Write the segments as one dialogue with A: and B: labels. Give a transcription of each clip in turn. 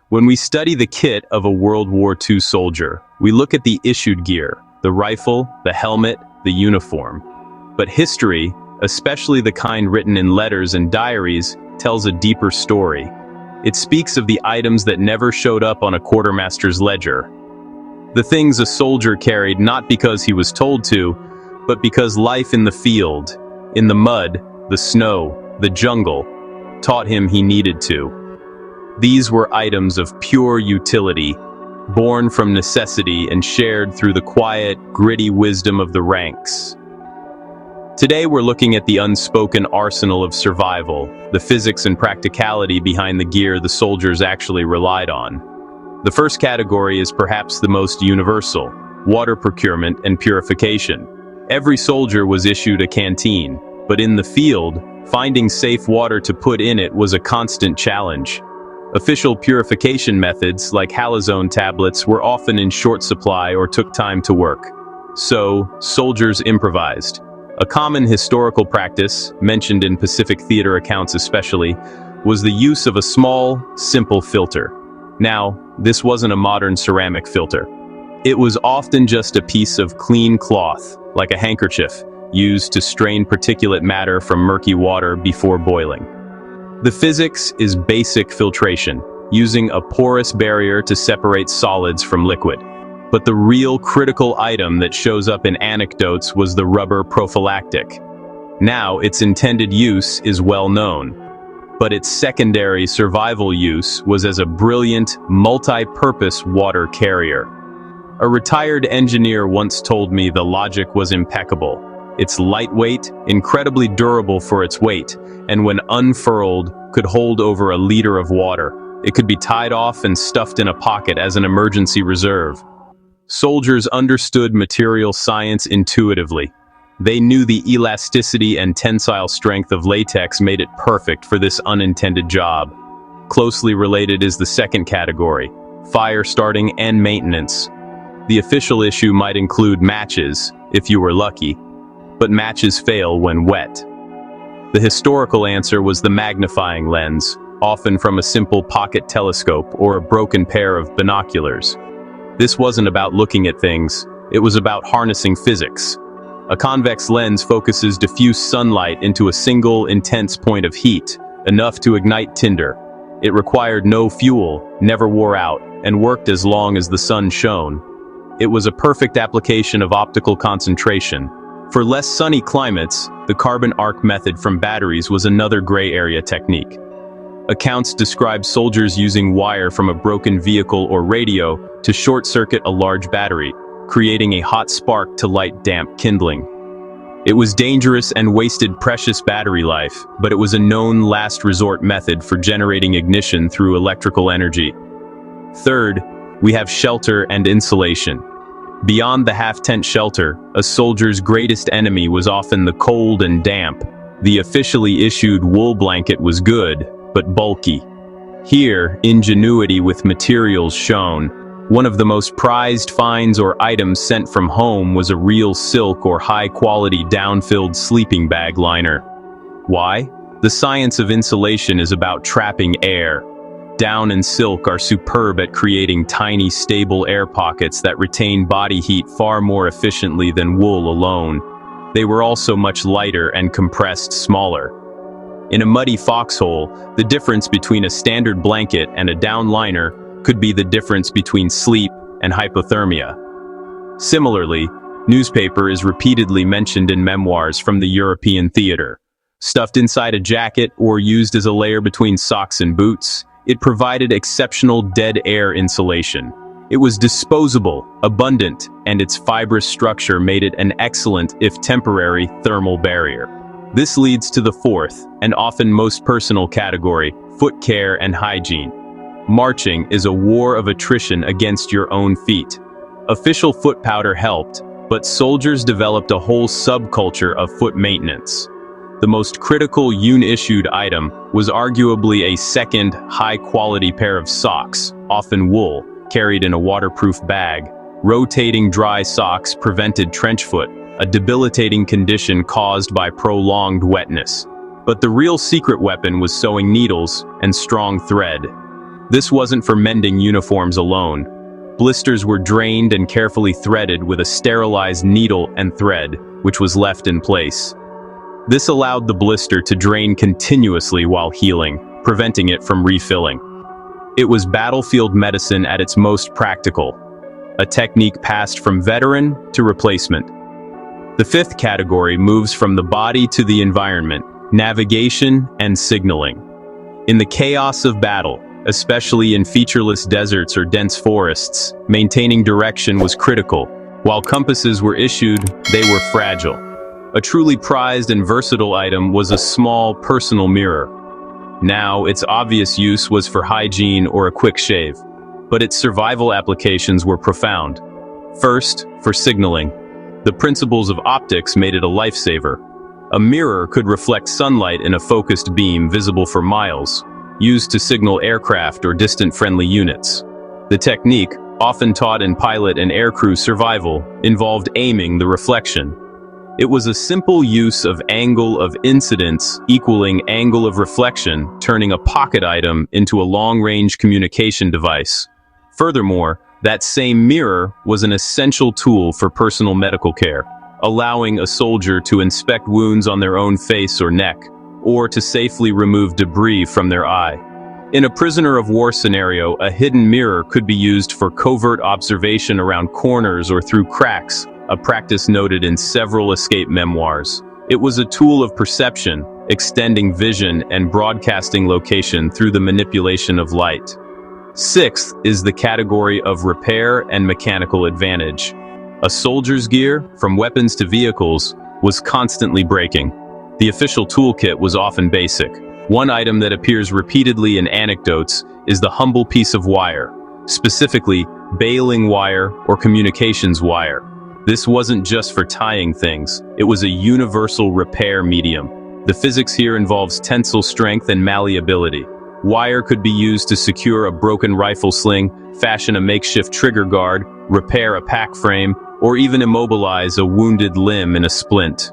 A: When we study the kit of a World War II soldier, we look at the issued gear, the rifle, the helmet, the uniform. But history, especially the kind written in letters and diaries, tells a deeper story. It speaks of the items that never showed up on a quartermaster's ledger. The things a soldier carried not because he was told to, but because life in the field, in the mud, the snow, the jungle, taught him he needed to. These were items of pure utility, born from necessity and shared through the quiet, gritty wisdom of the ranks. Today we're looking at the unspoken arsenal of survival, the physics and practicality behind the gear the soldiers actually relied on. The first category is perhaps the most universal: water procurement and purification. Every soldier was issued a canteen, but in the field, finding safe water to put in it was a constant challenge. Official purification methods, like halazone tablets, were often in short supply or took time to work. So, soldiers improvised. A common historical practice, mentioned in Pacific theater accounts especially, was the use of a small, simple filter. Now, this wasn't a modern ceramic filter. It was often just a piece of clean cloth, like a handkerchief, used to strain particulate matter from murky water before boiling. The physics is basic filtration, using a porous barrier to separate solids from liquid. But the real critical item that shows up in anecdotes was the rubber prophylactic. Now, its intended use is well known, but its secondary survival use was as a brilliant, multi-purpose water carrier. A retired engineer once told me the logic was impeccable. It's lightweight, incredibly durable for its weight, and when unfurled, could hold over a liter of water. It could be tied off and stuffed in a pocket as an emergency reserve. Soldiers understood material science intuitively. They knew the elasticity and tensile strength of latex made it perfect for this unintended job. Closely related is the second category: fire starting and maintenance. The official issue might include matches, if you were lucky, but matches fail when wet. The historical answer was the magnifying lens, often from a simple pocket telescope or a broken pair of binoculars. This wasn't about looking at things, it was about harnessing physics. A convex lens focuses diffuse sunlight into a single, intense point of heat, enough to ignite tinder. It required no fuel, never wore out, and worked as long as the sun shone. It was a perfect application of optical concentration. For less sunny climates, the carbon arc method from batteries was another gray area technique. Accounts describe soldiers using wire from a broken vehicle or radio to short-circuit a large battery, creating a hot spark to light damp kindling. It was dangerous and wasted precious battery life, but it was a known last resort method for generating ignition through electrical energy. Third, we have shelter and insulation. Beyond the half-tent shelter, a soldier's greatest enemy was often the cold and damp. The officially issued wool blanket was good, but bulky. Here, ingenuity with materials shone. One of the most prized finds or items sent from home was a real silk or high-quality down-filled sleeping bag liner. Why? The science of insulation is about trapping air. Down and silk are superb at creating tiny, stable air pockets that retain body heat far more efficiently than wool alone. They were also much lighter and compressed smaller. In a muddy foxhole, the difference between a standard blanket and a down liner could be the difference between sleep and hypothermia. Similarly, newspaper is repeatedly mentioned in memoirs from the European theater. Stuffed inside a jacket or used as a layer between socks and boots, it provided exceptional dead air insulation. It was disposable, abundant, and its fibrous structure made it an excellent, if temporary, thermal barrier. This leads to the fourth, and often most personal category: foot care and hygiene. Marching is a war of attrition against your own feet. Official foot powder helped, but soldiers developed a whole subculture of foot maintenance. The most critical Unissued item was arguably a second, high-quality pair of socks, often wool, carried in a waterproof bag. Rotating dry socks prevented trench foot, a debilitating condition caused by prolonged wetness. But the real secret weapon was sewing needles and strong thread. This wasn't for mending uniforms alone. Blisters were drained and carefully threaded with a sterilized needle and thread, which was left in place. This allowed the blister to drain continuously while healing, preventing it from refilling. It was battlefield medicine at its most practical, a technique passed from veteran to replacement. The fifth category moves from the body to the environment, navigation and signaling. In the chaos of battle, especially in featureless deserts or dense forests, maintaining direction was critical. While compasses were issued, they were fragile. A truly prized and versatile item was a small personal mirror. Now, its obvious use was for hygiene or a quick shave, but its survival applications were profound. First, for signaling. The principles of optics made it a lifesaver. A mirror could reflect sunlight in a focused beam visible for miles, used to signal aircraft or distant friendly units. The technique, often taught in pilot and aircrew survival, involved aiming the reflection. It was a simple use of angle of incidence equaling angle of reflection, turning a pocket item into a long-range communication device. Furthermore, that same mirror was an essential tool for personal medical care, allowing a soldier to inspect wounds on their own face or neck, or to safely remove debris from their eye. In a prisoner of war scenario, a hidden mirror could be used for covert observation around corners or through cracks, a practice noted in several escape memoirs. It was a tool of perception, extending vision and broadcasting location through the manipulation of light. Sixth is the category of repair and mechanical advantage. A soldier's gear, from weapons to vehicles, was constantly breaking. The official toolkit was often basic. One item that appears repeatedly in anecdotes is the humble piece of wire, specifically baling wire or communications wire. This wasn't just for tying things, it was a universal repair medium. The physics here involves tensile strength and malleability. Wire could be used to secure a broken rifle sling, fashion a makeshift trigger guard, repair a pack frame, or even immobilize a wounded limb in a splint.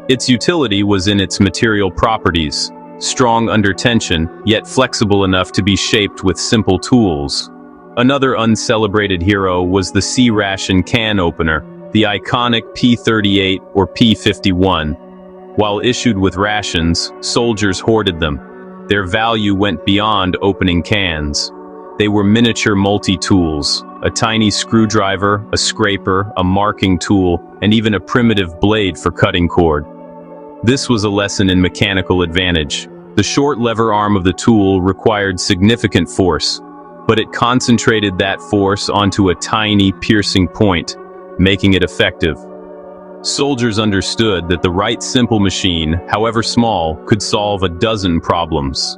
A: Its utility was in its material properties, strong under tension, yet flexible enough to be shaped with simple tools. Another uncelebrated hero was the sea ration can opener, the iconic P-38 or P-51. While issued with rations, soldiers hoarded them. Their value went beyond opening cans. They were miniature multi-tools, a tiny screwdriver, a scraper, a marking tool, and even a primitive blade for cutting cord. This was a lesson in mechanical advantage. The short lever arm of the tool required significant force, but it concentrated that force onto a tiny, piercing point, making it effective. Soldiers understood that the right simple machine, however small, could solve a dozen problems.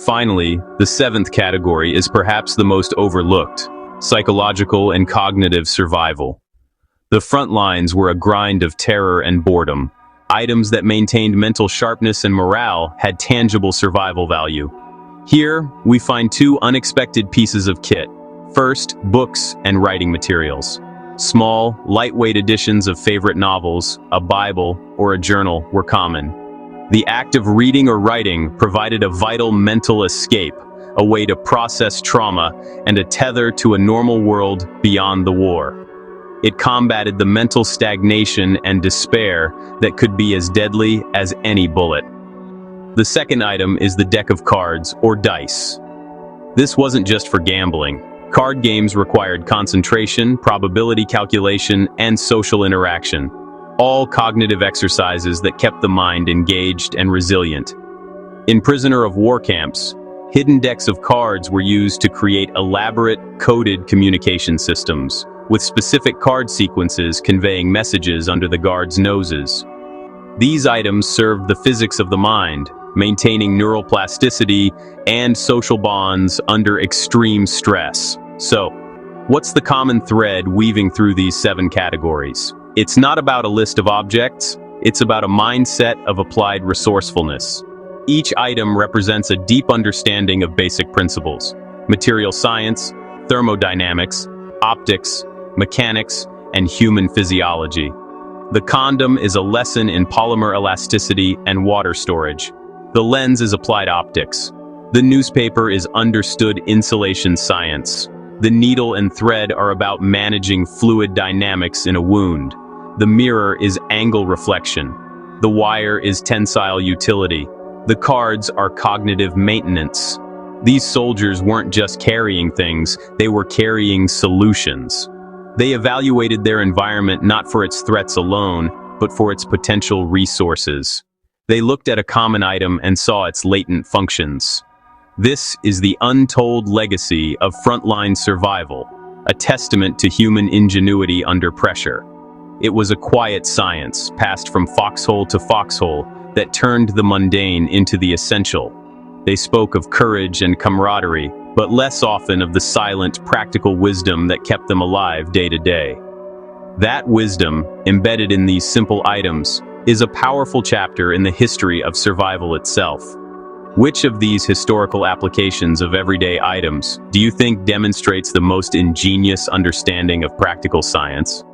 A: Finally, the seventh category is perhaps the most overlooked: psychological and cognitive survival. The front lines were a grind of terror and boredom. Items that maintained mental sharpness and morale had tangible survival value. Here, we find two unexpected pieces of kit. First, books and writing materials. Small, lightweight editions of favorite novels, a Bible, or a journal were common. The act of reading or writing provided a vital mental escape, a way to process trauma, and a tether to a normal world beyond the war. It combated the mental stagnation and despair that could be as deadly as any bullet. The second item is the deck of cards, or dice. This wasn't just for gambling. Card games required concentration, probability calculation, and social interaction. All cognitive exercises that kept the mind engaged and resilient. In prisoner of war camps, hidden decks of cards were used to create elaborate, coded communication systems, with specific card sequences conveying messages under the guards' noses. These items served the physics of the mind, maintaining neural plasticity and social bonds under extreme stress. So, what's the common thread weaving through these 7 categories? It's not about a list of objects, it's about a mindset of applied resourcefulness. Each item represents a deep understanding of basic principles: material science, thermodynamics, optics, mechanics, and human physiology. The condom is a lesson in polymer elasticity and water storage. The lens is applied optics. The newspaper is understood insulation science. The needle and thread are about managing fluid dynamics in a wound. The mirror is angle reflection. The wire is tensile utility. The cards are cognitive maintenance. These soldiers weren't just carrying things, they were carrying solutions. They evaluated their environment not for its threats alone, but for its potential resources. They looked at a common item and saw its latent functions. This is the untold legacy of frontline survival, a testament to human ingenuity under pressure. It was a quiet science, passed from foxhole to foxhole, that turned the mundane into the essential. They spoke of courage and camaraderie, but less often of the silent, practical wisdom that kept them alive day to day. That wisdom, embedded in these simple items, is a powerful chapter in the history of survival itself. Which of these historical applications of everyday items do you think demonstrates the most ingenious understanding of practical science?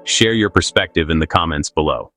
A: Share your perspective in the comments below.